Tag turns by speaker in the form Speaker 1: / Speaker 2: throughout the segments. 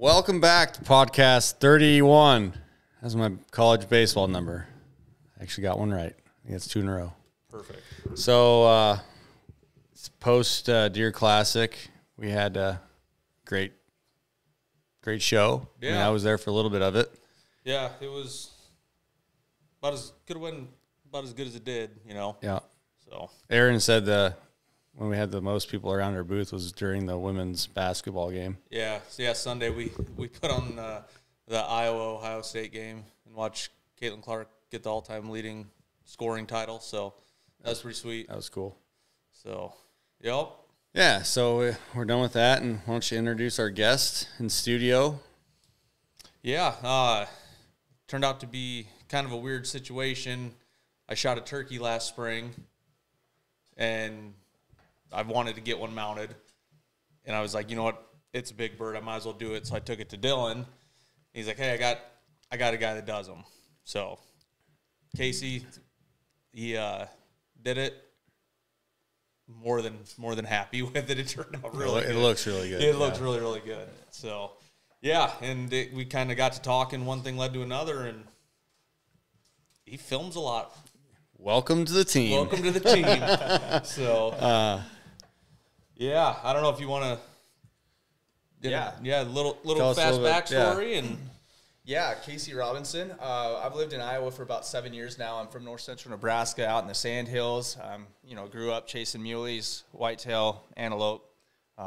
Speaker 1: Welcome back to podcast 31. That's my college baseball number. I actually got one right. I think it's 2 in a row.
Speaker 2: Perfect.
Speaker 1: So, it's post Deer Classic. We had a great show.
Speaker 2: Yeah.
Speaker 1: I mean, I was there for a little bit of it.
Speaker 2: Yeah, it was about as good as it did, you know.
Speaker 1: Yeah.
Speaker 2: So
Speaker 1: Aaron said when we had the most people around our booth was during the women's basketball game.
Speaker 2: yeah, Sunday we put on the Iowa-Ohio State game and watched Caitlin Clark get the all-time leading scoring title. So that was pretty sweet.
Speaker 1: That was cool.
Speaker 2: So, yep.
Speaker 1: Yeah, so we're done with that, and why don't you introduce our guest in studio?
Speaker 2: Yeah, turned out to be kind of a weird situation. I shot a turkey last spring, and I wanted to get one mounted. And I was like, you know what? It's a big bird. I might as well do it. So I took it to Dylan. He's like, hey, I got a guy that does them. So Casey, he did it. More than happy with it. It turned out really good.
Speaker 1: It looks really good.
Speaker 2: It looks really, really good. So, yeah, and we kind of got to talking. One thing led to another, and he films a lot.
Speaker 1: Welcome to the team.
Speaker 2: Welcome to the team. So, yeah, I don't know if you want to. Yeah, little fast backstory and.
Speaker 3: Yeah, Casey Robinson. I've lived in Iowa for about 7 years now. I'm from north central Nebraska, out in the Sandhills. Grew up chasing muleys, whitetail, antelope.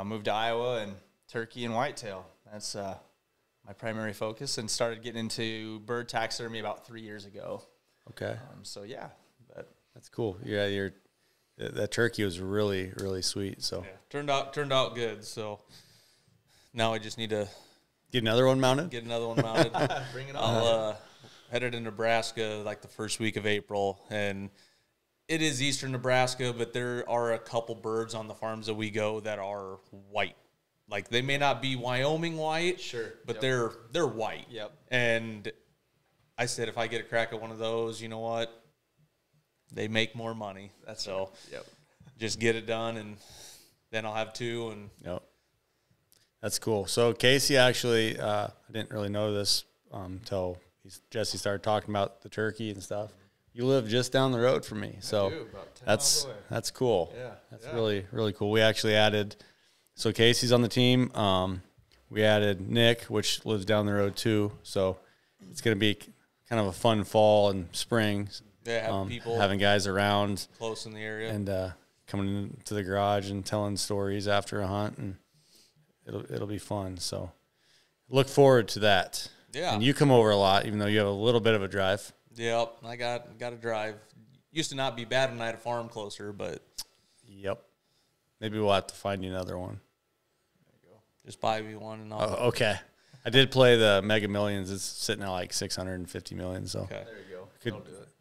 Speaker 3: Moved to Iowa and turkey and whitetail. That's my primary focus, and started getting into bird taxidermy about 3 years ago.
Speaker 1: Okay.
Speaker 3: That's
Speaker 1: cool. Yeah, that turkey was really, really sweet. So
Speaker 2: turned out good. So now I just need to
Speaker 1: get another one mounted.
Speaker 2: Bring it on. I'll headed to Nebraska like the first week of April, and it is eastern Nebraska, but there are a couple birds on the farms that we go that are white. Like, they may not be Wyoming white,
Speaker 3: sure,
Speaker 2: but they're white.
Speaker 3: Yep.
Speaker 2: And I said, if I get a crack at one of those, you know what? They make more money. Just get it done, and then I'll have two. And
Speaker 1: yep. That's cool. So Casey actually, I didn't really know this until Jesse started talking about the turkey and stuff. You live just down the road from me, so
Speaker 3: I do, about 10 miles away.
Speaker 1: That's cool.
Speaker 3: Yeah,
Speaker 1: that's really, really cool. We actually added, so Casey's on the team. We added Nick, which lives down the road too. So it's going to be kind of a fun fall and spring.
Speaker 2: Yeah, people
Speaker 1: having guys around
Speaker 2: close in the area
Speaker 1: and coming into the garage and telling stories after a hunt, and it'll be fun. So look forward to that.
Speaker 2: Yeah.
Speaker 1: And you come over a lot, even though you have a little bit of a drive.
Speaker 2: Yep, I got to drive. Used to not be bad when I had a farm closer, but
Speaker 1: yep. Maybe we'll have to find you another one.
Speaker 2: There you go. Just buy me one and I'll.
Speaker 1: Oh, okay. I did play the Mega Millions. It's sitting at like 650 million. So
Speaker 2: okay.
Speaker 3: There you go.
Speaker 1: Could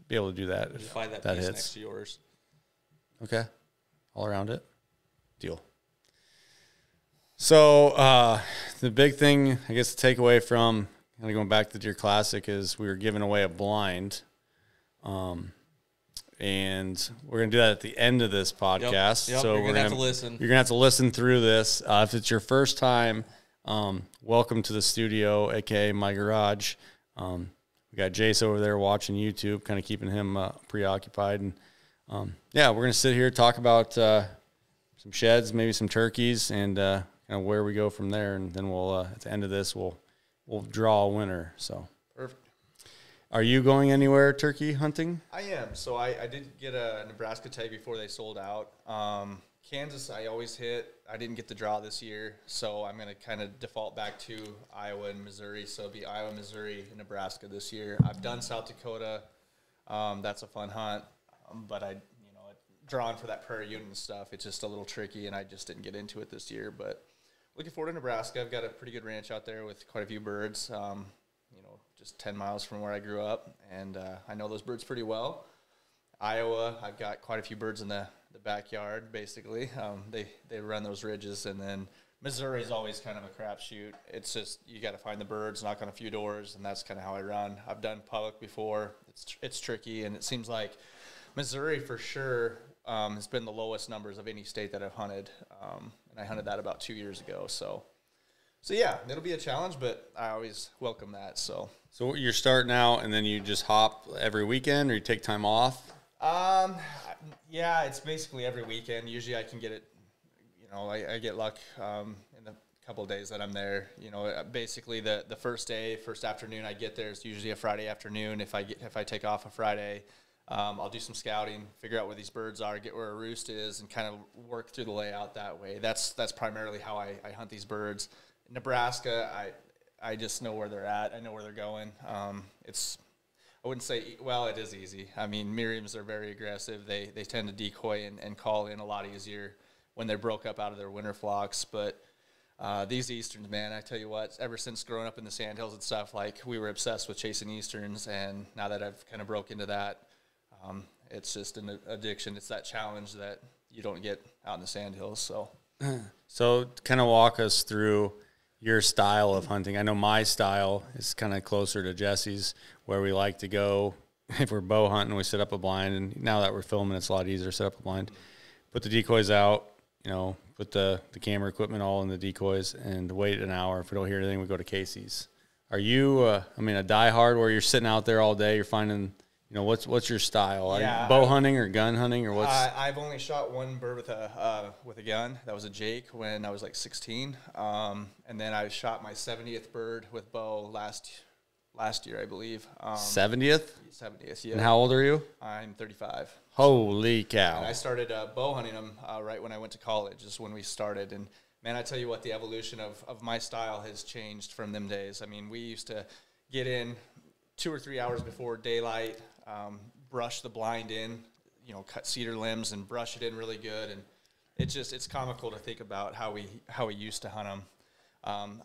Speaker 1: be able to do that.
Speaker 2: Just buy that piece
Speaker 1: hits
Speaker 2: next to yours.
Speaker 1: Okay. All around it. Deal. So the big thing, I guess, the takeaway from kind of going back to the Deer Classic is we were giving away a blind. And we're going to do that at the end of this podcast.
Speaker 2: Yep.
Speaker 1: So
Speaker 2: you're going to have to listen.
Speaker 1: You're going to have to listen through this. If it's your first time, welcome to the studio, a.k.a. my garage. We got Jace over there watching YouTube, kind of keeping him preoccupied. And, we're going to sit here, talk about some sheds, maybe some turkeys, and kind of where we go from there. And then we'll, at the end of this, we'll draw a winner. So
Speaker 3: Perfect.
Speaker 1: Are you going anywhere turkey hunting?
Speaker 3: I am. So I did get a Nebraska tag before they sold out. Kansas, I always hit. I didn't get the draw this year, so I'm going to kind of default back to Iowa and Missouri. So it'll be Iowa, Missouri, and Nebraska this year. I've done South Dakota. That's a fun hunt, but drawn for that prairie unit and stuff. It's just a little tricky, and I just didn't get into it this year. But looking forward to Nebraska. I've got a pretty good ranch out there with quite a few birds. Just 10 miles from where I grew up, and I know those birds pretty well. Iowa, I've got quite a few birds in the backyard, basically. They run those ridges, and then Missouri is always kind of a crapshoot. It's just you got to find the birds, knock on a few doors, and that's kind of how I run. I've done public before. It's tricky, and it seems like Missouri for sure has been the lowest numbers of any state that I've hunted, and I hunted that about 2 years ago. So So yeah, it'll be a challenge, but I always welcome that. So
Speaker 1: you're starting out, and then you just hop every weekend, or you take time off?
Speaker 3: Yeah, it's basically every weekend. Usually I can get it, I get luck in the couple of days that I'm there. Basically the first afternoon I get there is usually a Friday afternoon. If I take off a Friday, I'll do some scouting, figure out where these birds are, get where a roost is, and kind of work through the layout that way. That's primarily how I hunt these birds. In Nebraska, I just know where they're at. I know where they're going. I wouldn't say, well, it is easy. I mean, Merriams are very aggressive. They tend to decoy and call in a lot easier when they're broke up out of their winter flocks. But these Easterns, man, I tell you what, ever since growing up in the Sandhills and stuff, like, we were obsessed with chasing Easterns. And now that I've kind of broke into that, it's just an addiction. It's that challenge that you don't get out in the Sandhills.
Speaker 1: So kind of walk us through your style of hunting. I know my style is kind of closer to Jesse's, where we like to go. If we're bow hunting, we set up a blind, and now that we're filming, it's a lot easier to set up a blind. Put the decoys out, put the camera equipment all in the decoys, and wait an hour. If we don't hear anything, we go to Casey's. Are you, a diehard where you're sitting out there all day, you're finding, what's your style?
Speaker 3: Yeah,
Speaker 1: bow hunting or gun hunting, or what's?
Speaker 3: I've only shot one bird with a gun. That was a Jake when I was like 16. And then I shot my 70th bird with bow last year, I believe.
Speaker 1: 70th?
Speaker 3: 70th, yeah.
Speaker 1: And how old are you?
Speaker 3: I'm 35.
Speaker 1: Holy cow.
Speaker 3: And I started bow hunting them right when I went to college, is when we started. And, man, I tell you what, the evolution of my style has changed from them days. I mean, we used to get in 2 or 3 hours before daylight, brush the blind in, cut cedar limbs and brush it in really good. And it's comical to think about how we used to hunt them.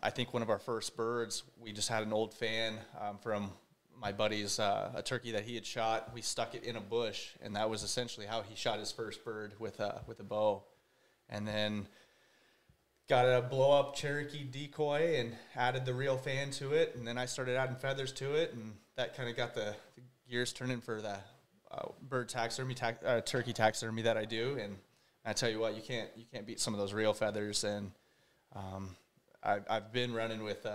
Speaker 3: I think one of our first birds, we just had an old fan from my buddy's, a turkey that he had shot. We stuck it in a bush, and that was essentially how he shot his first bird with a bow. And then got a blow-up Cherokee decoy and added the real fan to it, and then I started adding feathers to it, and that kind of got the gears turning for the bird taxidermy, turkey taxidermy that I do. And I tell you what, you can't beat some of those real feathers. And I've been running with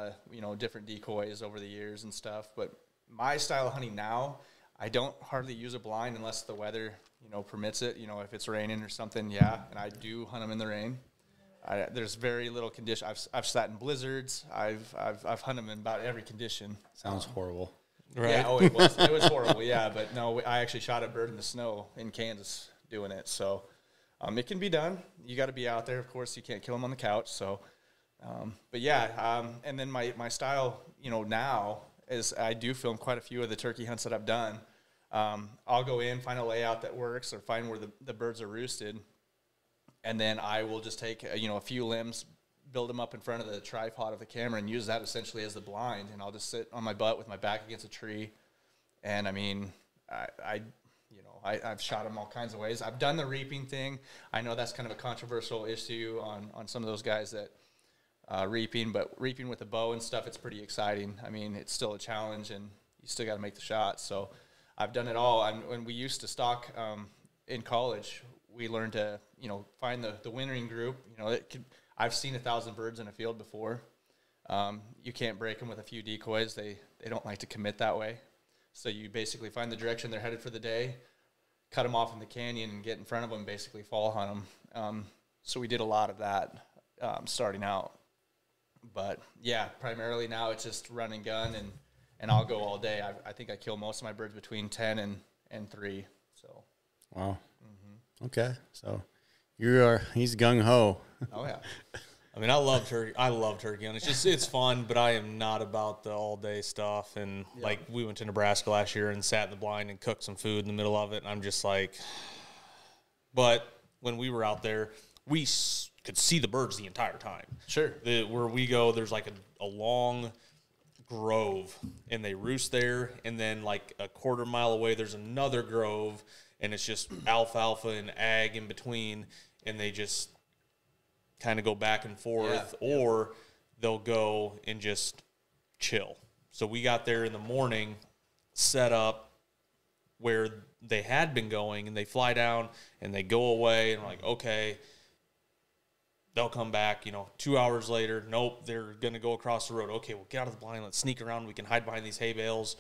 Speaker 3: different decoys over the years and stuff. But my style of hunting now, I don't hardly use a blind unless the weather permits it. If it's raining or something, yeah, and I do hunt them in the rain. There's very little condition. I've sat in blizzards. I've hunted them in about every condition.
Speaker 1: Sounds horrible.
Speaker 3: Right. Yeah, it was horrible, yeah. But no, I actually shot a bird in the snow in Kansas doing it. So it can be done. You got to be out there. Of course, you can't kill them on the couch. So, but yeah, and then my style, now is I do film quite a few of the turkey hunts that I've done. I'll go in, find a layout that works, or find where the birds are roosted, and then I will just take a few limbs, build them up in front of the tripod of the camera, and use that essentially as the blind. And I'll just sit on my butt with my back against a tree. And I mean, I've shot them all kinds of ways. I've done the reaping thing. I know that's kind of a controversial issue on some of those guys that reaping, but reaping with a bow and stuff, it's pretty exciting. I mean, it's still a challenge, and you still got to make the shot. So I've done it all. When we used to stalk in college, we learned to find the wintering group. I've seen 1,000 birds in a field before. You can't break them with a few decoys. They don't like to commit that way. So you basically find the direction they're headed for the day, cut them off in the canyon, and get in front of them, basically fall hunt them. So we did a lot of that starting out. But, yeah, primarily now it's just run and gun, and I'll go all day. I think I kill most of my birds between 10 and 3. So.
Speaker 1: Wow. Mm-hmm. Okay. So he's gung-ho.
Speaker 3: Oh, yeah.
Speaker 2: I mean, I love turkey. And it's fun, but I am not about the all day stuff. And like, we went to Nebraska last year and sat in the blind and cooked some food in the middle of it. And I'm just like, but when we were out there, we could see the birds the entire time.
Speaker 3: Sure.
Speaker 2: Where we go, there's like a long grove, and they roost there. And then like a quarter mile away, there's another grove, and it's just alfalfa and ag in between. And they just kind of go back and forth, or they'll go and just chill. So we got there in the morning, set up where they had been going, and they fly down and they go away, and we're like, okay, they'll come back, 2 hours later. Nope, they're going to go across the road. Okay, we'll get out of the blind. Let's sneak around. We can hide behind these hay bales.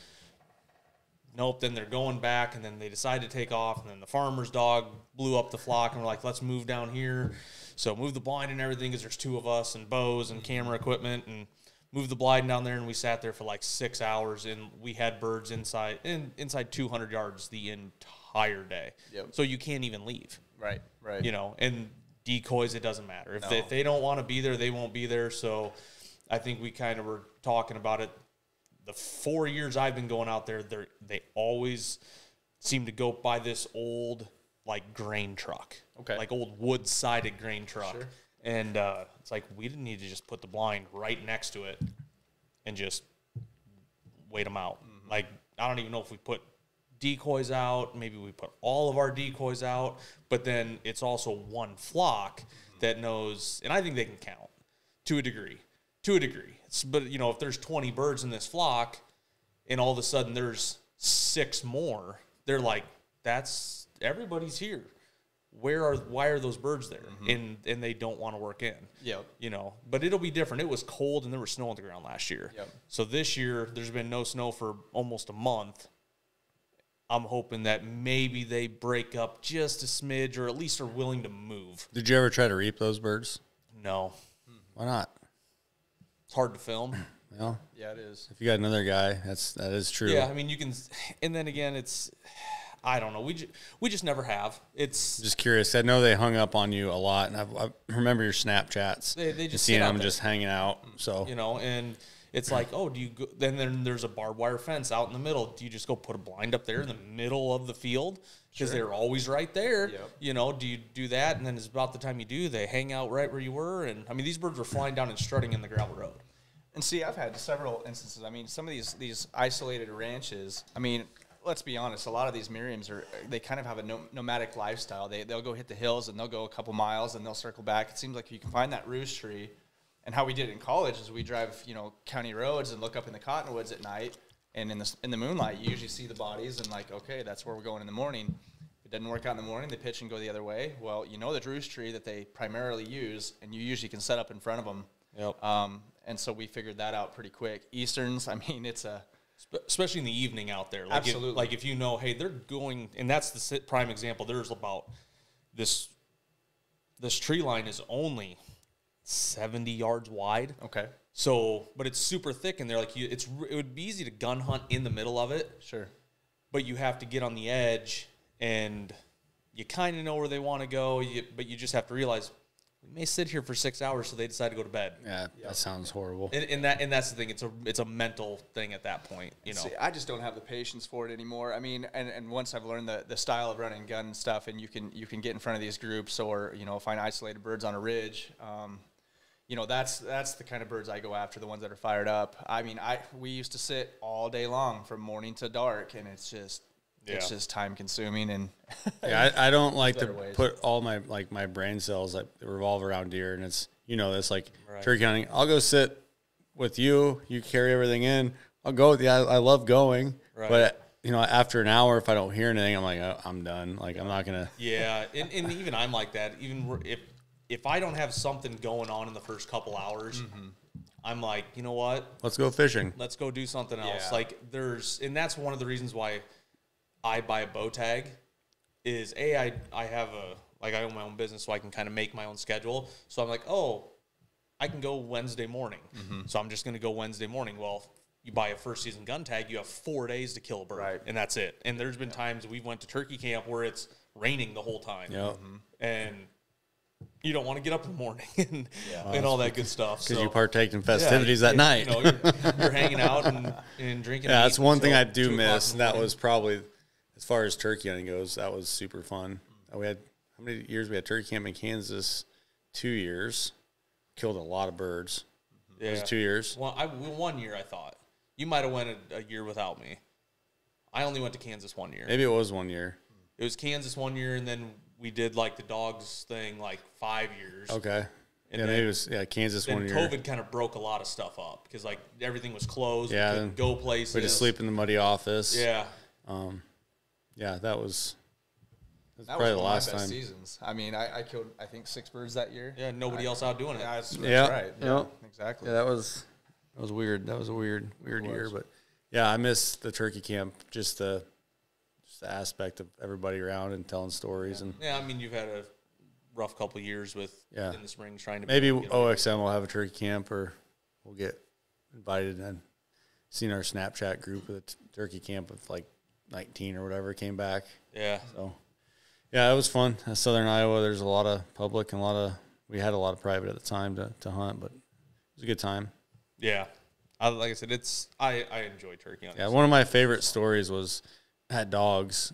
Speaker 2: Nope, then they're going back, and then they decide to take off, and then the farmer's dog blew up the flock, and we're like, let's move down here. So move the blind and everything because there's 2 of us and bows and camera equipment, and move the blind down there, and we sat there for like 6 hours, and we had birds inside 200 yards the entire day.
Speaker 3: Yep.
Speaker 2: So you can't even leave.
Speaker 3: Right.
Speaker 2: And decoys, it doesn't matter. If,
Speaker 3: No.
Speaker 2: if they don't want to be there, they won't be there. So I think we kind of were talking about it. The 4 years I've been going out there, they always seem to go by this old, like, grain truck.
Speaker 3: Okay.
Speaker 2: Like old wood-sided grain truck.
Speaker 3: Sure.
Speaker 2: And it's like we didn't need to just put the blind right next to it and just wait them out.
Speaker 3: Mm-hmm.
Speaker 2: Like, I don't even know if we put decoys out. Maybe we put all of our decoys out. But then it's also one flock that knows, and I think they can count to a degree. But, if there's 20 birds in this flock and all of a sudden there's 6 more, they're like, everybody's here. Why are those birds there? And they don't want to work in.
Speaker 3: Yep.
Speaker 2: But it'll be different. It was cold and there was snow on the ground last year.
Speaker 3: Yep.
Speaker 2: So this year there's been no snow for almost a month. I'm hoping that maybe they break up just a smidge or at least are willing to move.
Speaker 1: Did you ever try to reap those birds?
Speaker 2: No.
Speaker 1: Why not?
Speaker 2: It's hard to film.
Speaker 1: Well,
Speaker 3: Yeah, it is.
Speaker 1: if you got another guy, that is true.
Speaker 2: Yeah, I mean, you can, and then again, I don't know. We just never have. It's
Speaker 1: Just curious. I know they hung up on you a lot, and I remember your Snapchats.
Speaker 2: They just
Speaker 1: seeing
Speaker 2: sit out
Speaker 1: them
Speaker 2: there.
Speaker 1: just hanging out. So
Speaker 2: and it's like, oh, do you go, then there's a barbed wire fence out in the middle. Do you just go put a blind up there in the middle of the field? Because they're always right there.
Speaker 3: Yep.
Speaker 2: Do you do that? And then it's about the time you do, they hang out right where you were. And I mean, these birds were flying down and strutting in the gravel road.
Speaker 3: And see, I've had several instances. I mean, some of these isolated ranches. I mean, let's be honest. A lot of these Merriams they kind of have a nomadic lifestyle. They'll go hit the hills and they'll go a couple miles and they'll circle back. It seems like if you can find that roost tree, and how we did it in college is we drive county roads and look up in the cottonwoods at night, and in the moonlight you usually see the bodies and like, okay, that's where we're going in the morning. If it doesn't work out in the morning, they pitch and go the other way. Well, the roost tree that they primarily use, and you usually can set up in front of them.
Speaker 2: Yep.
Speaker 3: And so we figured that out pretty quick. Easterns, I mean, it's
Speaker 2: Especially in the evening out there. Like
Speaker 3: Absolutely.
Speaker 2: If you know, hey, they're going, and that's the prime example. There's about this tree line is only 70 yards wide.
Speaker 3: okay.
Speaker 2: So, but it's super thick in there. Like it would be easy to gun hunt in the middle of it,
Speaker 3: Sure.
Speaker 2: but you have to get on the edge, and you kind of know where they want to go. But you just have to realize we may sit here for 6 hours, so they decide to go to bed.
Speaker 1: yeah, that sounds horrible.
Speaker 2: And that's the thing. It's a mental thing at that point.
Speaker 3: See, I just don't have the patience for it anymore. I mean, and once I've learned the style of running gun and stuff, and you can get in front of these groups or find isolated birds on a ridge. That's the kind of birds I go after, the ones that are fired up. I mean, we used to sit all day long from morning to dark, and it's just time consuming. And
Speaker 1: Yeah, I don't like to
Speaker 3: better ways.
Speaker 1: put all my brain cells that revolve around deer, and it's it's like
Speaker 2: Right.
Speaker 1: turkey hunting. I'll go sit with you. You carry everything in. I'll go with you. I love going,
Speaker 2: Right.
Speaker 1: but after an hour, if I don't hear anything, I'm like, oh, I'm done. Like I'm not gonna.
Speaker 2: Yeah, and even I'm like that. Even if I don't have something going on in the first couple hours, I'm like, you know what?
Speaker 1: Let's go fishing.
Speaker 2: Let's go do something else.
Speaker 3: Yeah.
Speaker 2: Like and that's one of the reasons why I buy a bow tag is I own my own business, so I can kind of make my own schedule. So I'm like, oh, I can go Wednesday morning. So I'm just going to go Wednesday morning. Well, you buy a first season gun tag, you have 4 days to kill a bird,
Speaker 3: Right.
Speaker 2: and that's it. And there's been times we went to turkey camp where it's raining the whole time.
Speaker 1: Yep.
Speaker 2: And you don't want to get up in the morning and all that good stuff.
Speaker 1: Because
Speaker 2: So,
Speaker 1: you partake in festivities that night.
Speaker 2: You're hanging out and drinking.
Speaker 1: Yeah,
Speaker 2: meat
Speaker 1: that's one thing
Speaker 2: until
Speaker 1: I do
Speaker 2: 2 o'clock
Speaker 1: miss.
Speaker 2: in
Speaker 1: And
Speaker 2: the
Speaker 1: that
Speaker 2: morning.
Speaker 1: was probably, as far as turkey hunting goes, that was super fun. We had, how many years we had turkey camp in Kansas? 2 years. Killed a lot of birds. It was 2 years.
Speaker 2: Well, 1 year, I thought. You might have went a year without me. I only went to Kansas 1 year.
Speaker 1: Maybe it was 1 year.
Speaker 2: It was Kansas 1 year, and then we did like the dogs thing like 5 years.
Speaker 1: Okay.
Speaker 2: And
Speaker 1: Yeah,
Speaker 2: then-
Speaker 1: maybe it was Kansas
Speaker 2: Then
Speaker 1: 1 year.
Speaker 2: COVID kind of broke a lot of stuff up because like everything was closed.
Speaker 1: Yeah,
Speaker 2: we couldn't go places.
Speaker 1: We had to sleep in the muddy office.
Speaker 2: Yeah.
Speaker 1: Yeah, that was That's
Speaker 3: That
Speaker 1: probably
Speaker 3: was
Speaker 1: the
Speaker 3: one
Speaker 1: last
Speaker 3: of my best
Speaker 1: time.
Speaker 3: seasons. I mean, I killed, I think, 6 birds that year.
Speaker 2: Yeah, nobody else out doing it.
Speaker 3: Yeah, that's
Speaker 1: Yeah.
Speaker 3: right.
Speaker 1: Yeah.
Speaker 3: Yeah, exactly.
Speaker 1: Yeah, that was weird. That was a weird year, but yeah, I miss the turkey camp. Just the aspect of everybody around and telling stories and
Speaker 2: Yeah, I mean, you've had a rough couple of years with
Speaker 1: Yeah.
Speaker 2: in the spring trying to
Speaker 1: maybe
Speaker 2: get away.
Speaker 1: OXM will have a turkey camp or we'll get invited and seen our Snapchat group of the turkey camp with like 19 or whatever came back.
Speaker 2: Yeah,
Speaker 1: So yeah, it was fun. Southern Iowa, there's a lot of public and we had a lot of private at the time to hunt, but it was a good time.
Speaker 2: yeah. Like I said, I enjoy turkey hunting.
Speaker 1: Yeah, one of my favorite stories was at Dogs.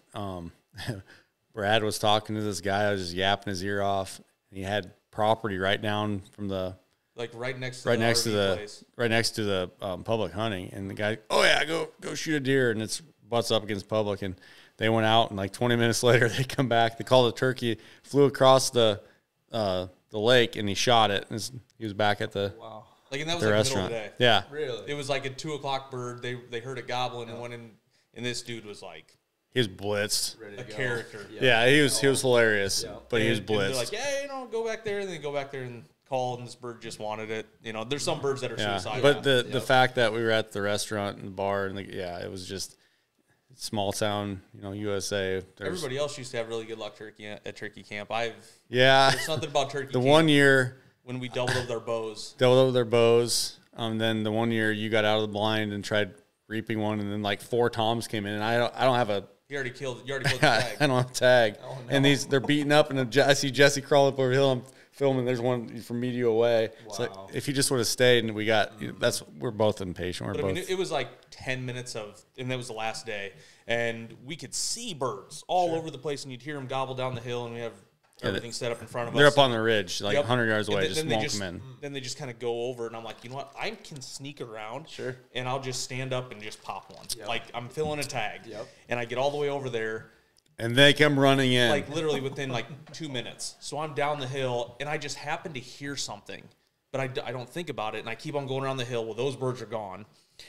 Speaker 1: Brad was talking to this guy. I was just yapping his ear off. He had property right down from the
Speaker 2: Like right next to
Speaker 1: right
Speaker 2: the
Speaker 1: next to
Speaker 2: RV
Speaker 1: the
Speaker 2: place.
Speaker 1: right next to the public hunting. And the guy, oh yeah, go shoot a deer, and it's butts up against public. And they went out, and like 20 minutes later, they come back. They called a turkey, flew across the lake, and he shot it. And he was back at the
Speaker 3: Wow.
Speaker 2: Like, and that was
Speaker 1: the
Speaker 2: like
Speaker 1: restaurant.
Speaker 2: middle of the day.
Speaker 1: Yeah,
Speaker 3: Really?
Speaker 2: It was like a 2:00 bird. They heard it gobbling and went in, and this dude was like
Speaker 1: he was blitzed.
Speaker 3: Ready
Speaker 2: a
Speaker 3: to go.
Speaker 2: character.
Speaker 1: Yeah, he was hilarious,
Speaker 3: Yeah.
Speaker 1: but he was
Speaker 2: And they're
Speaker 1: blitzed.
Speaker 2: like, yeah, go back there, and then go back there and call, and this bird just wanted it. There's some birds that are
Speaker 1: Yeah,
Speaker 2: suicidal.
Speaker 1: but the fact that we were at the restaurant and the bar and it was just small town, USA.
Speaker 2: Everybody else used to have really good luck at turkey camp.
Speaker 1: Yeah,
Speaker 2: There's something about turkey
Speaker 1: the
Speaker 2: camp
Speaker 1: one year
Speaker 2: when we doubled up their bows.
Speaker 1: they over their bows. Then the one year you got out of the blind and tried reaping one, and then like 4 toms came in, and I don't have a
Speaker 2: You already killed the tag.
Speaker 1: I don't have a tag, and they're beating up, and I see Jesse crawling up over the hill. I'm filming. There's one from media away. It's like
Speaker 3: Wow.
Speaker 1: if you just would have stayed, and we're both impatient. We're
Speaker 2: But
Speaker 1: both.
Speaker 2: I mean, it was like 10 minutes and that was the last day, and we could see birds all over the place, and you'd hear them gobble down the hill, and we have everything set up in front of us.
Speaker 1: They're up on the ridge, like
Speaker 2: Yep.
Speaker 1: 100 yards
Speaker 2: And
Speaker 1: away.
Speaker 2: then
Speaker 1: Just
Speaker 2: they
Speaker 1: won't come in.
Speaker 2: Then they just kind of go over, and I'm like, you know what? I can sneak around,
Speaker 3: Sure.
Speaker 2: and I'll just stand up and just pop one. Like I'm filling a tag,
Speaker 3: Yep.
Speaker 2: and I get all the way over there,
Speaker 1: And they come running in.
Speaker 2: like literally within like 2 minutes. So I'm down the hill, and I just happen to hear something, but I don't think about it, and I keep on going around the hill. Well, those birds are gone,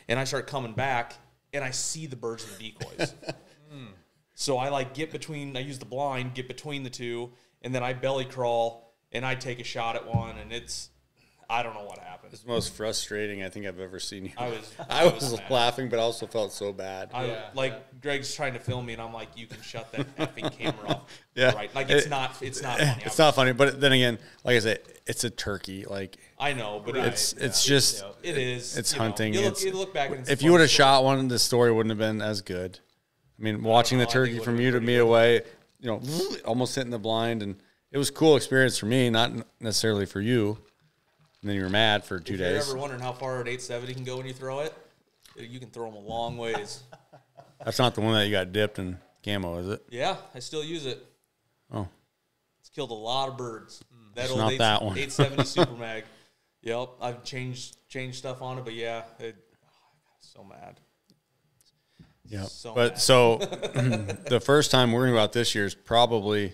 Speaker 2: and I start coming back, and I see the birds in the decoys. So I I use the blind, get between the two, and then I belly crawl, and I take a shot at one, and I don't know what happened.
Speaker 1: It's the most frustrating I think I've ever seen you.
Speaker 2: I was
Speaker 1: was
Speaker 2: mad.
Speaker 1: laughing, but I also felt so bad.
Speaker 2: Greg's trying to film me, and I'm like, you can shut that effing camera off.
Speaker 1: Yeah.
Speaker 2: Right. Like it's not funny.
Speaker 1: It's not funny, but then again, like I said, it's a turkey. Like
Speaker 2: I know, but
Speaker 1: it's just
Speaker 2: it is.
Speaker 1: it's
Speaker 2: you know,
Speaker 1: hunting.
Speaker 2: You look back and it's
Speaker 1: if
Speaker 2: a
Speaker 1: you
Speaker 2: fun
Speaker 1: would have
Speaker 2: story.
Speaker 1: shot one, the story wouldn't have been as good. I mean, watching
Speaker 2: know,
Speaker 1: the
Speaker 2: I
Speaker 1: turkey
Speaker 2: think it
Speaker 1: from
Speaker 2: would've
Speaker 1: you to
Speaker 2: been
Speaker 1: me away, almost hitting the blind, and it was a cool experience for me, not necessarily for you. And then you were mad for 2
Speaker 2: If
Speaker 1: days.
Speaker 2: you're ever wondering how far an 870 can go when you throw it, you can throw them a long ways.
Speaker 1: That's not the one that you got dipped in camo, is it?
Speaker 2: Yeah, I still use it.
Speaker 1: Oh,
Speaker 2: It's killed a lot of birds. That
Speaker 1: It's
Speaker 2: old
Speaker 1: not that one.
Speaker 2: 870 Super Mag. Yep, I've changed stuff on it, but yeah, I got so mad.
Speaker 1: yeah.
Speaker 2: So
Speaker 1: But
Speaker 2: mad.
Speaker 1: so the first time worrying about this year is probably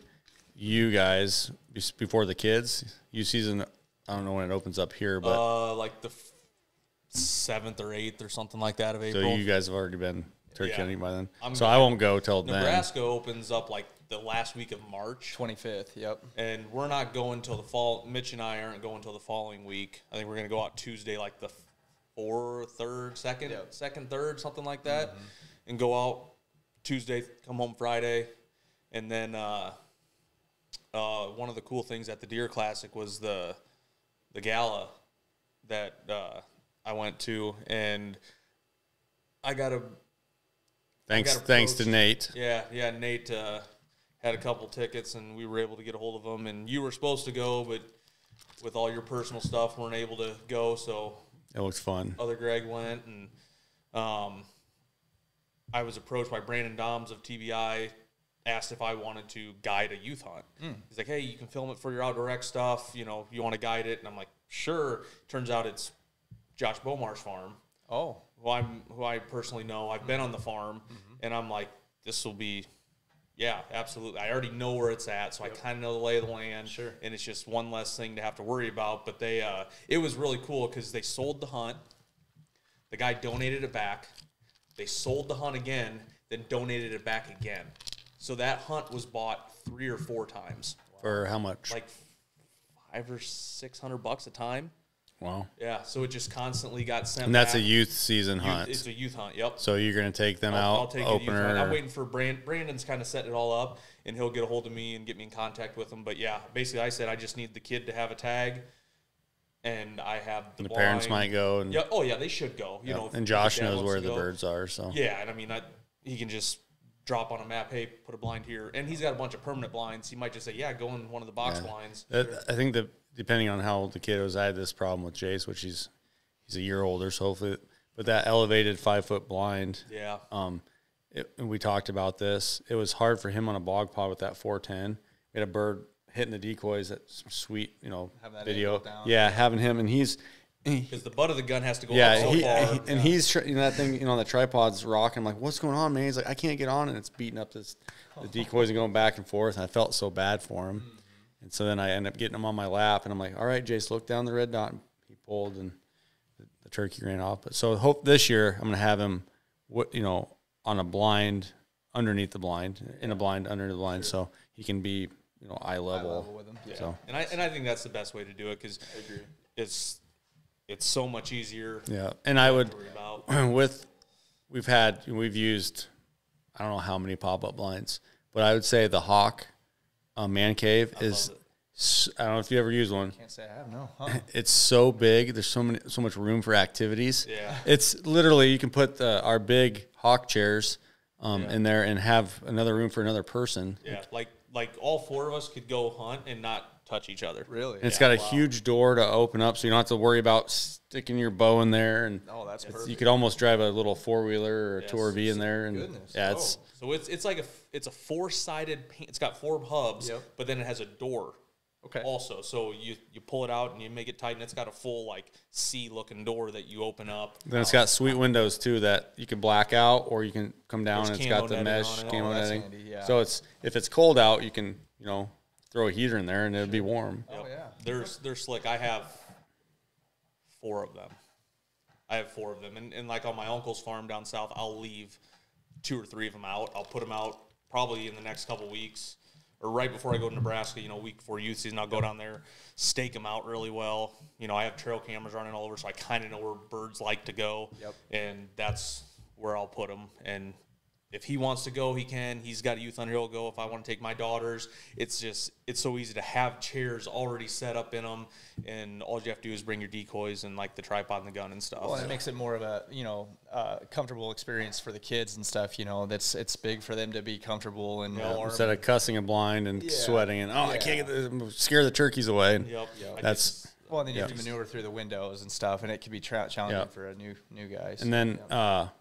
Speaker 1: you guys before the kids. You season, I don't know when it opens up here, but
Speaker 2: Like the 7th or 8th or something like that of
Speaker 1: so
Speaker 2: April.
Speaker 1: you guys have already been turkey
Speaker 2: Yeah.
Speaker 1: hunting by then.
Speaker 2: I'm
Speaker 1: So
Speaker 2: gonna-
Speaker 1: I won't go till then.
Speaker 2: Nebraska opens up like the last week of March.
Speaker 3: 25th. Yep.
Speaker 2: And we're not going till the fall. Mitch and I aren't going till the following week. I think we're going to go out Tuesday, like the 4th, 3rd, 2nd,
Speaker 3: Yep.
Speaker 2: 2nd, 3rd, something like that, and go out Tuesday, come home Friday, and then one of the cool things at the Deer Classic was the gala that I went to, and I got a
Speaker 1: Thanks
Speaker 2: got
Speaker 1: to
Speaker 2: approached.
Speaker 1: Nate.
Speaker 2: yeah. Nate had a couple tickets, and we were able to get a hold of them. And you were supposed to go, but with all your personal stuff, weren't able to go. So
Speaker 1: It looks fun.
Speaker 2: other Greg went, and I was approached by Brandon Doms of TBI, asked if I wanted to guide a youth hunt. He's like, hey, you can film it for your Outdoor X stuff. You want to guide it? And I'm like, sure. Turns out it's Josh Beaumar's farm.
Speaker 3: Oh.
Speaker 2: Who I personally know. I've been on the farm, and I'm like, this will be, yeah, absolutely. I already know where it's at, so I kind of know the lay of the land.
Speaker 3: Sure.
Speaker 2: And it's just one less thing to have to worry about. But it was really cool because they sold the hunt. The guy donated it back. They sold the hunt again, then donated it back again. So that hunt was bought 3 or 4 times.
Speaker 1: For how much?
Speaker 2: Like $500 or $600 a time.
Speaker 1: Wow.
Speaker 2: Yeah, so it just constantly got sent.
Speaker 1: And that's
Speaker 2: back.
Speaker 1: a youth season hunt.
Speaker 2: It's a youth hunt. Yep.
Speaker 1: So you're going to take them out,
Speaker 2: I'll take a youth
Speaker 1: opener.
Speaker 2: hunt. I'm waiting for Brandon's kind of setting it all up, and he'll get a hold of me and get me in contact with him. But yeah, basically, I said I just need the kid to have a tag, and I have the
Speaker 1: parents might go. And,
Speaker 2: yeah. Oh yeah, they should go. You know,
Speaker 1: and
Speaker 2: if
Speaker 1: Josh
Speaker 2: the dad
Speaker 1: knows
Speaker 2: wants
Speaker 1: where
Speaker 2: to
Speaker 1: the
Speaker 2: go.
Speaker 1: birds are. So
Speaker 2: Yeah, and I mean, he can just drop on a map. Hey, put a blind here, and he's got a bunch of permanent blinds. He might just say, yeah, go in one of the box blinds.
Speaker 1: I think that depending on how old the kid was, I had this problem with Jace, which he's a year older, so hopefully, but that elevated 5-foot blind.
Speaker 2: Yeah.
Speaker 1: And we talked about this. It was hard for him on a bog pod with that 410. We had a bird hitting the decoys. That sweet,
Speaker 3: Having that
Speaker 1: video.
Speaker 3: angle down.
Speaker 1: Yeah, having him, and
Speaker 2: Because the butt of the gun has to go
Speaker 1: yeah,
Speaker 2: up so far.
Speaker 1: and he's that thing, the tripod's rocking. I'm like, what's going on, man? He's like, I can't get on, and it's beating up the decoys and going back and forth. And I felt so bad for him. And so then I end up getting him on my lap, and I'm like, all right, Jace, look down the red dot. And he pulled, and the turkey ran off. But so hope this year I'm going to have him, on a blind, underneath the blind, in a blind, under the blind, so he can be, eye level
Speaker 3: with him.
Speaker 2: Yeah.
Speaker 1: So
Speaker 2: And I think that's the best way to do it because it's so much easier.
Speaker 1: yeah, and I would
Speaker 2: to worry about.
Speaker 1: we've used, I don't know how many pop-up blinds, but I would say the Hawk man cave is, I don't know if you ever used one.
Speaker 3: Can't say I have, no.
Speaker 1: It's so big. There's so much room for activities.
Speaker 2: Yeah.
Speaker 1: It's literally, you can put our big Hawk chairs in there and have another room for another person.
Speaker 2: Yeah, like all 4 of us could go hunt and not touch each other.
Speaker 3: Really?
Speaker 1: And it's got a huge door to open up, so you don't have to worry about sticking your bow in there. And
Speaker 3: Oh, that's perfect.
Speaker 1: you could almost drive a little 4-wheeler or a
Speaker 2: Yes.
Speaker 1: Tour V in there. And
Speaker 3: Goodness.
Speaker 1: yeah, it's
Speaker 2: So it's like it's a 4-sided. It's got 4 hubs,
Speaker 3: Yep.
Speaker 2: but then it has a door.
Speaker 3: Okay.
Speaker 2: Also, so you pull it out and you make it tight, and it's got a full like C-looking door that you open up.
Speaker 1: then it's got sweet windows too that you can black out, or you can come down
Speaker 2: There's
Speaker 1: and it's
Speaker 2: camo
Speaker 1: got the
Speaker 2: netting
Speaker 1: mesh
Speaker 2: on it.
Speaker 1: camo
Speaker 3: Oh, that's
Speaker 1: netting.
Speaker 3: handy, yeah.
Speaker 1: So if it's cold out, you can throw a heater in there and it'll be warm.
Speaker 3: Oh, yeah.
Speaker 2: They're slick. I have 4 of them. And like on my uncle's farm down south, I'll leave 2 or 3 of them out. I'll put them out probably in the next couple weeks. Or right before I go to Nebraska, week before youth season, I'll go down there, stake them out really well. I have trail cameras running all over, so I kind of know where birds like to go.
Speaker 3: Yep.
Speaker 2: And that's where I'll put them. And if he wants to go, he can. He's got a youth hunter, he'll go. If I want to take my daughters, it's so easy to have chairs already set up in them, and all you have to do is bring your decoys and like the tripod and the gun and stuff.
Speaker 3: Well, and it makes it more of a comfortable experience for the kids and stuff. It's big for them to be comfortable and warm.
Speaker 1: Instead of cussing a blind and sweating and I can't scare the turkeys away. And
Speaker 2: Yep.
Speaker 1: that's
Speaker 3: Well, and then you have to maneuver through the windows and stuff, and it can be challenging for a new guy.
Speaker 1: and then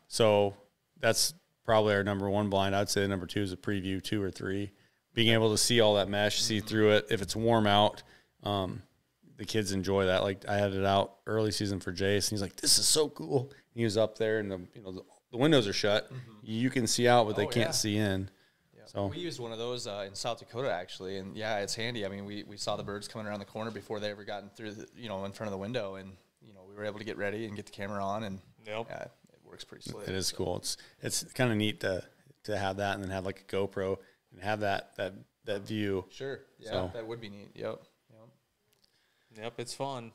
Speaker 1: so that's probably our number 1 blind. I'd say the number 2 is a preview 2 or 3. Being able to see all that mesh, see through it. If it's warm out, the kids enjoy that. Like I had it out early season for Jace, and he's like, "This is so cool." And he was up there, and the windows are shut. You can see out, but they can't see in. So
Speaker 3: we used one of those in South Dakota actually, and yeah, it's handy. I mean, we saw the birds coming around the corner before they ever gotten through in front of the window, and we were able to get ready and get the camera on, and
Speaker 2: Yep.
Speaker 3: yeah, it works pretty slick.
Speaker 1: it is cool. It's kind of neat to have that, and then have like a GoPro and have that view.
Speaker 3: Sure, yeah,
Speaker 1: So-
Speaker 3: that would be neat. Yep.
Speaker 2: Yep, it's fun.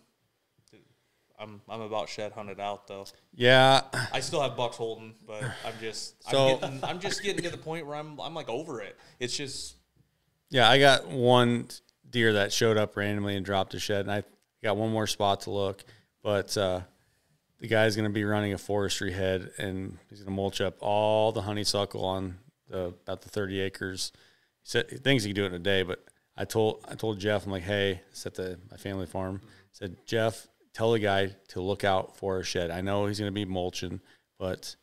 Speaker 2: I'm about shed hunted out though.
Speaker 1: Yeah,
Speaker 2: I still have bucks holding, but I'm just getting to the point where I'm like over it. It's just
Speaker 1: yeah. I got one deer that showed up randomly and dropped a shed, and I got one more spot to look, but the guy's going to be running a forestry head, and he's going to mulch up all the honeysuckle on about the 30 acres. He said he thinks he can do it in a day, but I told Jeff, I'm like, hey, it's at my family farm. I said, Jeff, tell the guy to look out for a shed. I know he's going to be mulching, but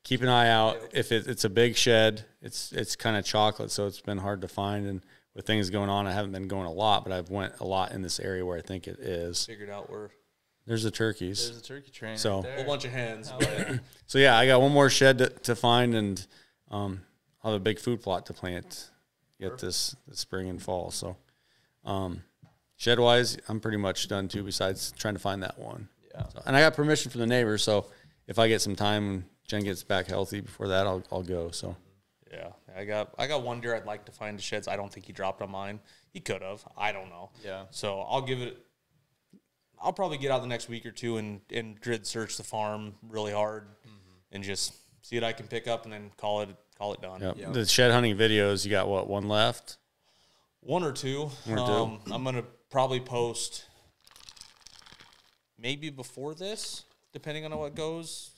Speaker 1: keep an eye out. If it's a big shed, it's kind of chocolate, so it's been hard to find. And with things going on, I haven't been going a lot, but I've went a lot in this area where I think it is.
Speaker 2: figured out where
Speaker 1: There's the turkeys.
Speaker 3: There's a turkey train.
Speaker 1: So-
Speaker 3: right
Speaker 2: a
Speaker 3: there.
Speaker 2: whole bunch of hens. But
Speaker 1: So yeah, I got one more shed to find, and I'll have a big food plot to plant yet this spring and fall. So shed wise, I'm pretty much done too. Besides trying to find that one.
Speaker 3: Yeah.
Speaker 1: So, and I got permission from the neighbors, so if I get some time and Jen gets back healthy before that, I'll go. So
Speaker 2: Yeah, I got one deer I'd like to find the sheds. I don't think he dropped on mine. He could have. I don't know.
Speaker 3: Yeah.
Speaker 2: So I'll probably get out the next week or two and grid search the farm really hard and just see what I can pick up and then call it done.
Speaker 1: Yep.
Speaker 3: Yeah.
Speaker 1: The shed hunting videos, you got what, one left?
Speaker 2: One or two.
Speaker 1: One or two.
Speaker 2: I'm gonna probably post maybe before this, depending on how it goes.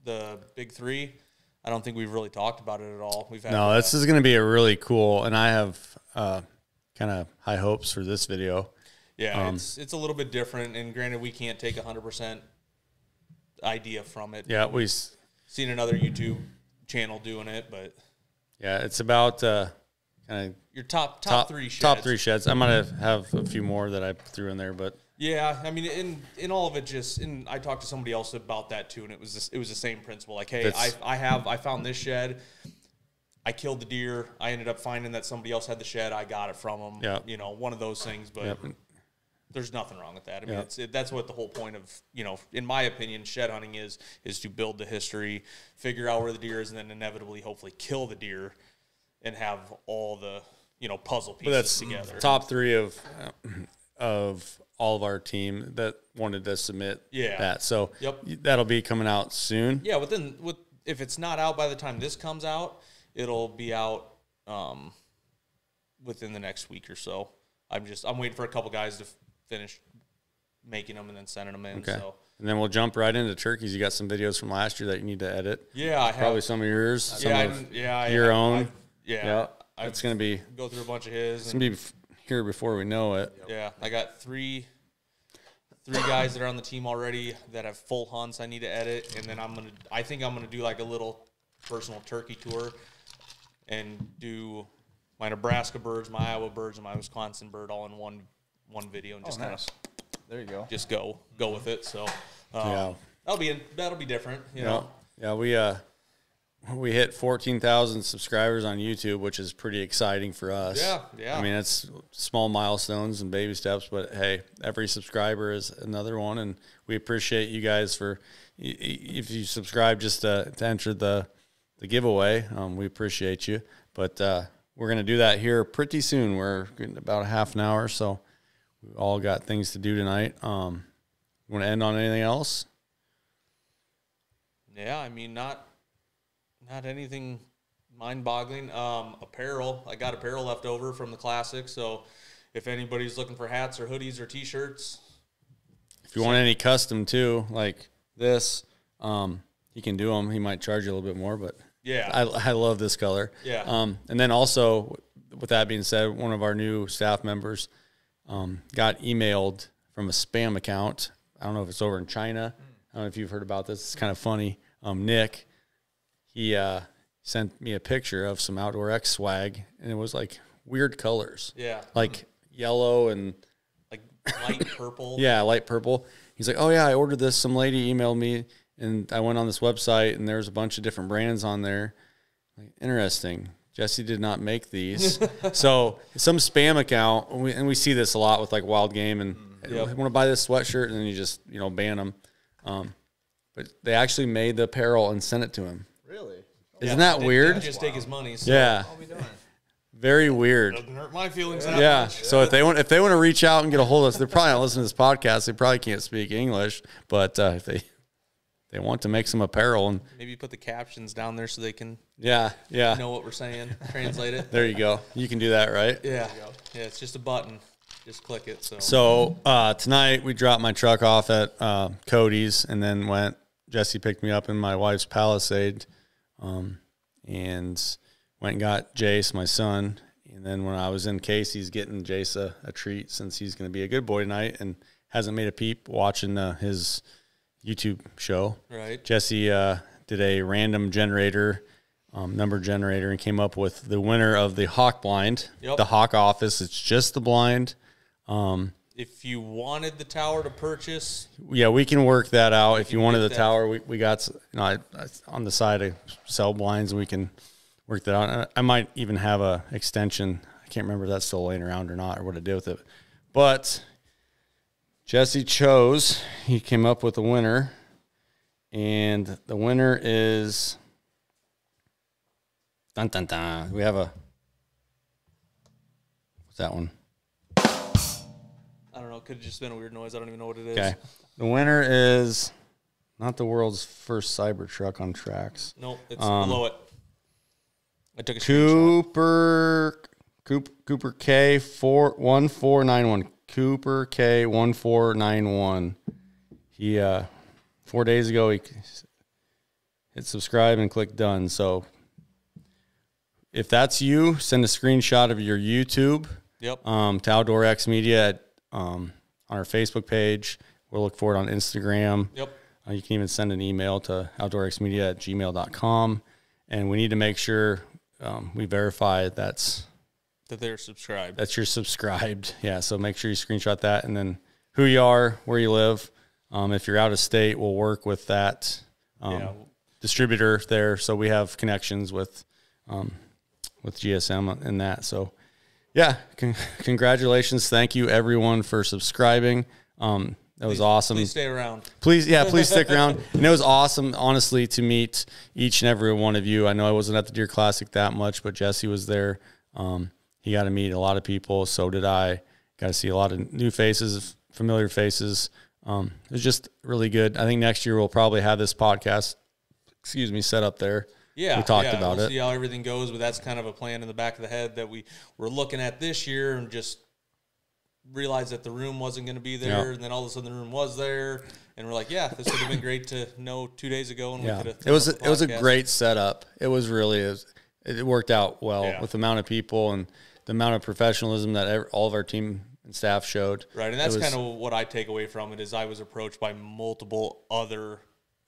Speaker 2: The big three. I don't think we've really talked about it at all. We've had
Speaker 1: This is going to be a really cool, and I have kind of high hopes for this video.
Speaker 2: Yeah, it's a little bit different, and granted, we can't take 100% idea from it.
Speaker 1: Yeah,
Speaker 2: We've seen another YouTube channel doing it, but
Speaker 1: it's about kind of
Speaker 2: your top three sheds.
Speaker 1: Top three sheds. I might have a few more that I threw in there, but
Speaker 2: yeah, I mean, in all of it, and I talked to somebody else about that too, and it was the same principle. Like, hey, I found this shed. I killed the deer. I ended up finding that somebody else had the shed. I got it from them.
Speaker 1: Yeah.
Speaker 2: You know, one of those things, but.
Speaker 1: Yep.
Speaker 2: There's nothing wrong with that. I mean, that's what the whole point of, in my opinion, shed hunting is to build the history, figure out where the deer is, and then inevitably, hopefully, kill the deer and have all the, puzzle pieces together.
Speaker 1: Top three of all of our team that wanted to submit that. So that'll be coming out soon.
Speaker 2: Yeah, if it's not out by the time this comes out, it'll be out within the next week or so. I'm waiting for a couple guys to finish making them and then sending them in.
Speaker 1: Okay.
Speaker 2: So.
Speaker 1: And then we'll jump right into turkeys. You got some videos from last year that you need to edit.
Speaker 2: Yeah, I have.
Speaker 1: Probably some of yours. Some of your own. It's going to be.
Speaker 2: Go through a bunch of his.
Speaker 1: It's going to be here before we know it.
Speaker 2: Yeah, I got three guys that are on the team already that have full hunts I need to edit, and then I think I'm gonna do like a little personal turkey tour and do my Nebraska birds, my Iowa birds, and my Wisconsin bird all in one video, and just kind of
Speaker 3: there you go.
Speaker 2: Just go with it. So that'll be different, you know.
Speaker 1: Yeah, we hit 14,000 subscribers on YouTube, which is pretty exciting for us.
Speaker 2: Yeah.
Speaker 1: I mean, it's small milestones and baby steps, but hey, every subscriber is another one, and we appreciate you guys if you subscribe just to enter the giveaway. We appreciate you, but we're gonna do that here pretty soon. We're getting about a half an hour, so we all got things to do tonight. You want to end on anything else?
Speaker 2: Yeah, I mean, not anything mind-boggling. Apparel. I got apparel left over from the Classic, so if anybody's looking for hats or hoodies or T-shirts.
Speaker 1: If you want any custom, too, like this, he can do them. He might charge you a little bit more, but
Speaker 2: yeah,
Speaker 1: I love this color.
Speaker 2: Yeah.
Speaker 1: And then also, with that being said, one of our new staff members got emailed from a spam account. I don't know if it's over in China. I don't know if you've heard about this. It's kind of funny. Nick, he sent me a picture of some Outdoor X swag, and it was like weird colors.
Speaker 2: Yeah.
Speaker 1: Like yellow and
Speaker 2: like light purple.
Speaker 1: Yeah, light purple. He's like, oh, yeah, I ordered this. Some lady emailed me, and I went on this website, and there's a bunch of different brands on there. Like, interesting. Jesse did not make these. So some spam account, and we see this a lot with like wild game, and I want to buy this sweatshirt, and then you just ban them. But they actually made the apparel and sent it to him.
Speaker 3: Really?
Speaker 1: Isn't that weird?
Speaker 2: They just take his money. So.
Speaker 1: Yeah.
Speaker 3: What are we doing?
Speaker 1: Very weird.
Speaker 2: Doesn't hurt my feelings.
Speaker 1: Yeah. So if they want to reach out and get a hold of us, they're probably not listening to this podcast. They probably can't speak English, but if they want to make some apparel, and
Speaker 2: maybe put the captions down there so they can
Speaker 1: know
Speaker 2: what we're saying, translate it.
Speaker 1: There you go. You can do that, right?
Speaker 2: Yeah. Yeah, it's just a button. Just click it.
Speaker 1: So tonight we dropped my truck off at Cody's, and then Jesse picked me up in my wife's Palisade, and went and got Jace, my son. And then when I was in Casey's getting Jace a treat, since he's going to be a good boy tonight and hasn't made a peep watching his YouTube show.
Speaker 2: Right.
Speaker 1: Jesse did a random generator, number generator, and came up with the winner of the Hawk blind, the Hawk office. It's just the blind.
Speaker 2: If you wanted the tower to purchase,
Speaker 1: we can work that out. If you wanted the tower, we got on the side of sell blinds, and we can work that out. I might even have a extension. I can't remember if that's still laying around or not, or what to do with it. But Jesse he came up with a winner, and the winner is Dun, dun, dun. We have a, what's that one?
Speaker 2: I don't know. Could have just been a weird noise. I don't even know what it is.
Speaker 1: Okay. The winner is not the world's first Cybertruck on tracks.
Speaker 2: Nope, it's below it. I took a screenshot.
Speaker 1: Cooper K 1491. Cooper K 1491. He 4 days ago he hit subscribe and click done. So if that's you, send a screenshot of your YouTube.
Speaker 2: Yep.
Speaker 1: To Outdoor X Media at, on our Facebook page. We'll look for it on Instagram.
Speaker 2: Yep.
Speaker 1: You can even send an email to outdoorxmedia@gmail.com. And we need to make sure we verify that
Speaker 2: they're subscribed.
Speaker 1: you're subscribed. Yeah, so make sure you screenshot that, and then who you are, where you live. If you're out of state, we'll work with that distributor there. So we have connections with GSM in that. So yeah, congratulations. Thank you everyone for subscribing. That was awesome.
Speaker 2: Please stay around.
Speaker 1: Please stick around. And it was awesome, honestly, to meet each and every one of you. I know I wasn't at the Deer Classic that much, but Jesse was there. He got to meet a lot of people. So did I. Got to see a lot of new faces, familiar faces. It was just really good. I think next year we'll probably have this podcast, set up there.
Speaker 2: Yeah,
Speaker 1: we talked about
Speaker 2: we'll
Speaker 1: it.
Speaker 2: See how everything goes, but that's kind of a plan in the back of the head that we're looking at this year, and just realized that the room wasn't going to be there, and then all of a sudden the room was there, and we're like, yeah, this would have been great to know 2 days ago, and we could have.
Speaker 1: It was a great setup. It was really it worked out well with the amount of people and the amount of professionalism that all of our team and staff showed.
Speaker 2: Right, and that's kind of what I take away from it. Is I was approached by multiple other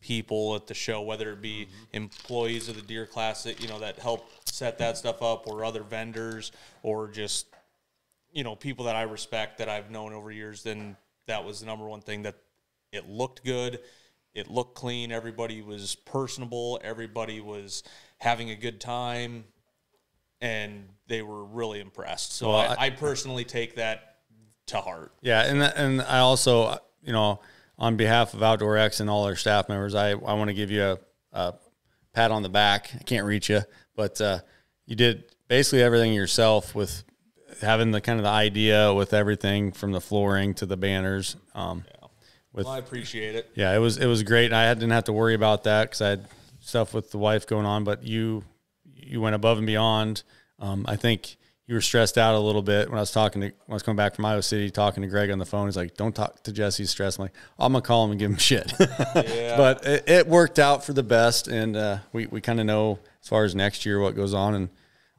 Speaker 2: people at the show, whether it be employees of the Deer Classic, that helped set that stuff up, or other vendors, or just people that I respect that I've known over years. Then that was the number one thing, that it looked good, it looked clean, everybody was personable, everybody was having a good time, and they were really impressed. So I personally take that to heart.
Speaker 1: Yeah, and I also, on behalf of Outdoor X and all our staff members, I want to give you a pat on the back. I can't reach you, but you did basically everything yourself, with having the kind of the idea with everything from the flooring to the banners.
Speaker 2: Well, I appreciate it.
Speaker 1: Yeah, it was great. And I didn't have to worry about that because I had stuff with the wife going on, but you went above and beyond. I think you were stressed out a little bit when I was coming back from Iowa City, talking to Greg on the phone. He's like, don't talk to Jesse, he's stressed. I'm like, I'm going to call him and give him shit.
Speaker 2: Yeah.
Speaker 1: But it worked out for the best. And we kind of know as far as next year what goes on.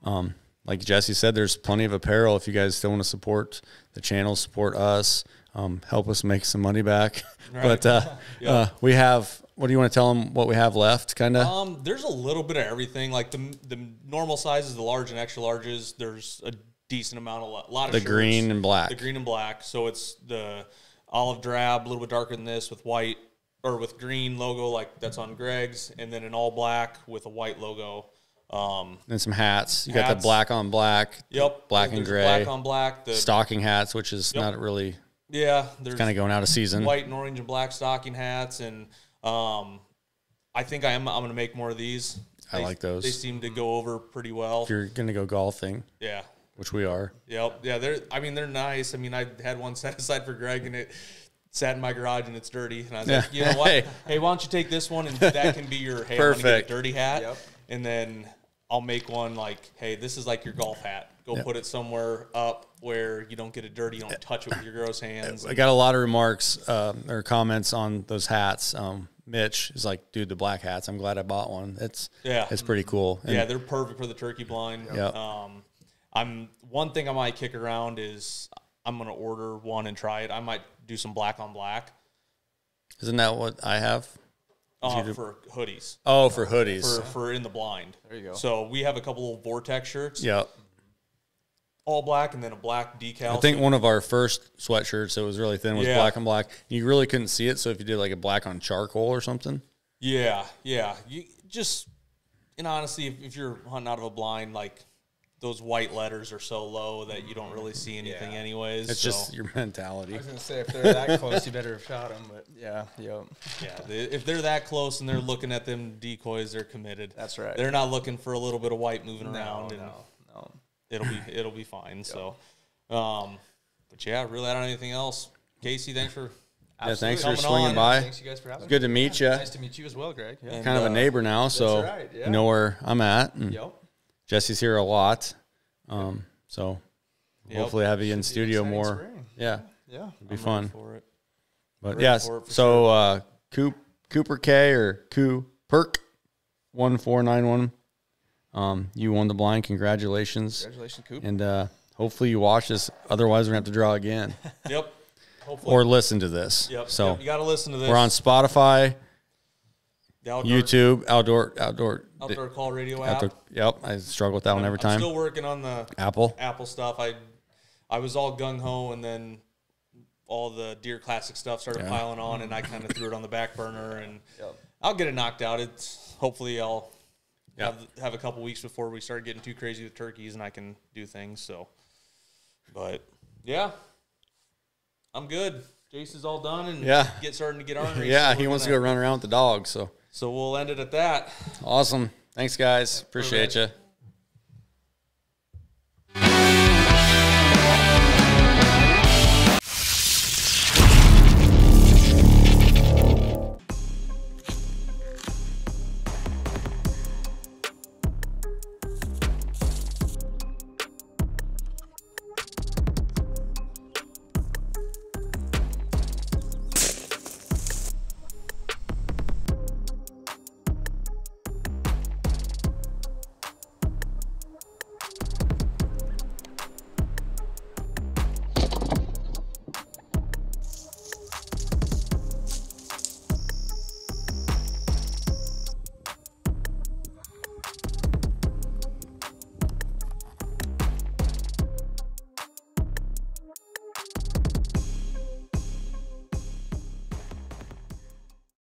Speaker 1: And like Jesse said, there's plenty of apparel. If you guys still want to support the channel, support us, help us make some money back. Right. But we have, what do you want to tell them what we have left, kind of?
Speaker 2: There's a little bit of everything. Like the normal sizes, the large and extra larges, there's a decent amount, a lot of
Speaker 1: the
Speaker 2: shirts.
Speaker 1: Green and black.
Speaker 2: The green and black. So it's the olive drab, a little bit darker than this, with white, or with green logo, like that's on Greg's, and then an all black with a white logo.
Speaker 1: And some hats. You got the black on black.
Speaker 2: Yep.
Speaker 1: Black and gray.
Speaker 2: Black on black. The
Speaker 1: stocking hats, which is not really.
Speaker 2: Yeah. There's
Speaker 1: kind of going out of season.
Speaker 2: White and orange and black stocking hats. And I think I'm going to make more of these.
Speaker 1: I like those.
Speaker 2: They seem to go over pretty well.
Speaker 1: If you're going to go golfing.
Speaker 2: Yeah.
Speaker 1: Which we are.
Speaker 2: Yep. Yeah. They're nice. I mean, I had one set aside for Greg, and it sat in my garage and it's dirty. And I was like, you know what? Hey, why don't you take this one, and that can be your, hey,
Speaker 1: perfect.
Speaker 2: I'm going to get a dirty hat. Yep. And then I'll make one like, hey, this is like your golf hat. Go put it somewhere up where you don't get it dirty. You don't touch it with your gross hands.
Speaker 1: I got a lot of remarks or comments on those hats. Mitch is like, dude, the black hats, I'm glad I bought one. It's pretty cool. And
Speaker 2: they're perfect for the turkey blind.
Speaker 1: Yeah.
Speaker 2: One thing I might kick around is I'm going to order one and try it. I might do some black on black.
Speaker 1: Isn't that what I have?
Speaker 2: For hoodies.
Speaker 1: Oh, for hoodies.
Speaker 2: For in the blind.
Speaker 3: There you go.
Speaker 2: So we have a couple of Vortex shirts.
Speaker 1: Yep.
Speaker 2: All black, and then a black decal.
Speaker 1: I think one of our first sweatshirts that was really thin was black on black. You really couldn't see it, so if you did like a black on charcoal or something.
Speaker 2: Yeah. You just, in honesty, if you're hunting out of a blind, like, those white letters are so low that you don't really see anything
Speaker 3: Yeah.
Speaker 2: anyways.
Speaker 1: It's
Speaker 2: so,
Speaker 1: just your mentality.
Speaker 3: I was gonna say if they're that close, you better have shot them. But yeah, yep.
Speaker 2: if they're that close and they're looking at them decoys, they're committed.
Speaker 3: That's right.
Speaker 2: They're not looking for a little bit of white moving around, and
Speaker 3: no.
Speaker 2: it'll be fine. So, but yeah, really, I don't have anything else. Casey, thanks for
Speaker 1: Yeah, thanks for
Speaker 2: Coming
Speaker 1: swinging
Speaker 2: on.
Speaker 1: by.
Speaker 3: Thanks you guys for having me.
Speaker 1: Good to meet you.
Speaker 3: Nice to meet you as well, Greg. Yeah.
Speaker 2: And,
Speaker 1: Kind of a neighbor now, so
Speaker 3: right, yeah.
Speaker 1: you know where I'm at. And
Speaker 3: Yep.
Speaker 1: Jesse's here a lot, so
Speaker 2: Yep.
Speaker 1: hopefully have you in
Speaker 3: Should be an
Speaker 1: studio
Speaker 3: exciting
Speaker 1: more.
Speaker 3: spring.
Speaker 1: Yeah,
Speaker 3: Yeah.
Speaker 1: it'd be
Speaker 2: I'm
Speaker 1: fun.
Speaker 2: ready for it.
Speaker 1: But
Speaker 2: Ready
Speaker 1: yes,
Speaker 2: for it for
Speaker 1: so Cooper K or Perk 1491. You won the blind. Congratulations.
Speaker 3: Congratulations, Coop.
Speaker 1: And hopefully you watch this. Otherwise, we're gonna have to draw again
Speaker 2: Yep. Hopefully.
Speaker 1: or listen to this.
Speaker 2: Yep.
Speaker 1: So
Speaker 2: Yep, you got to listen to this.
Speaker 1: we're on Spotify,
Speaker 2: the outdoor,
Speaker 1: YouTube, outdoor
Speaker 2: call radio app.
Speaker 1: Yep, I struggle with that one every
Speaker 2: I'm
Speaker 1: time.
Speaker 2: still working on the
Speaker 1: Apple.
Speaker 2: Apple stuff. I was all gung ho, and then all the Deer Classic stuff started piling on, and I kind of threw it on the back burner. And I'll get it knocked out. It's hopefully I'll have a couple weeks before we start getting too crazy with turkeys, and I can do things. So, but yeah, I'm good. Jason's all done, and starting to get ornery.
Speaker 1: Yeah,
Speaker 2: so
Speaker 1: he wants to go run around with the dog. So
Speaker 2: we'll end it at that.
Speaker 1: awesome. Thanks, guys. Appreciate you.